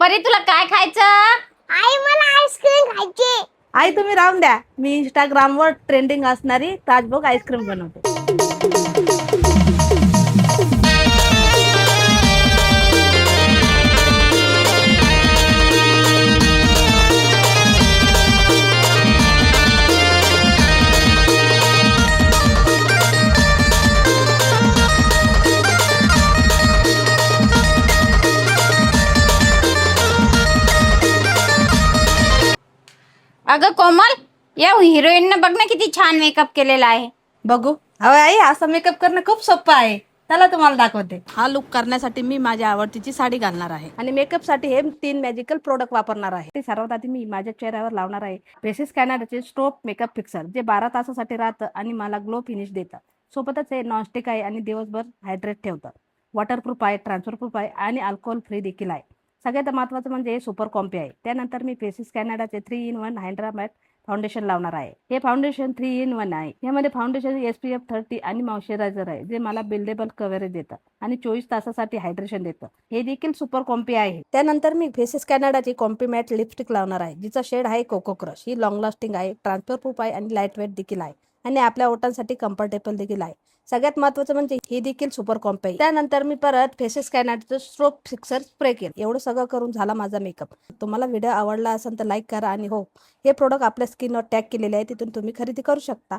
परी तुला काय खायचं? आई मला आईस्क्रीम खायची. आई तुम्ही राहून द्या, मी इंस्टाग्रामवर ट्रेंडिंग असणारी ताजभोग आईस्क्रीम बनवते. अगं कोमल, या हिरोईननं बघ ना किती छान मेकअप केलेला आहे. बघू. अहो आई, असा मेकअप करणं खूप सोपं आहे. चला तुम्हाला दाखवते. हा लुक करण्यासाठी मी माझ्या आवडतीची साडी घालणार आहे आणि मेकअप साठी हे 3 मॅजिकल प्रोडक्ट वापरणार आहे. ते सर्वात आधी मी माझ्या चेहऱ्यावर लावणार आहे फेसेस कॅनडाचे स्ट्रोप मेकअप फिक्सर, जे 12 तासासाठी राहतं आणि मला ग्लो फिनिश देतं. सोबतच हे नॉनस्टिक आहे आणि दिवसभर हायड्रेट ठेवतं. वॉटरप्रूफ आहे, ट्रान्सफरप्रूफ आहे आणि अल्कोहोल फ्री देखील आहे. सगळ्यात महत्त्वाचं म्हणजे हे सुपर कॉम्पी आहे. त्यानंतर मी फेसेस कॅनडाचे 3 in 1 हायड्रा मॅट फाउंडेशन लावणार आहे. हे फाउंडेशन 3 in 1 आहे. यामध्ये फाउंडेशन SPF 30 आणि मॉइश्चरायझर आहे, जे मला बिल्डेबल कव्हरेज देतं आणि 24 तासासाठी हायड्रेशन देतं. हे देखील सुपर कॉम्पी आहे. त्यानंतर मी फेसेस कॅनडाची कॉम्पी मॅट लिपस्टिक लावणार आहे, जिचा शेड आहे कोको क्रश. ही लॉंग लास्टिंग आहे, ट्रान्सफर प्रूफ आहे आणि लाईट वेट देखील आहे आणि आपल्या ओठांसाठी कम्फर्टेबल देखील आहे. सगळ्यात महत्त्वाचं म्हणजे हे देखील सुपर कॉम्पी आहे. त्यानंतर मी परत फेसेस कॅनडाचं स्ट्रोप फिक्सर स्प्रे केलं. एवढं सगळं करून झाला माझा मेकअप. तुम्हाला व्हिडिओ आवडला असेल तर लाईक करा आणि हो, हे प्रोडक्ट आपल्या स्किनवर टॅग केलेले आहे, तिथून तुम्ही खरेदी करू शकता.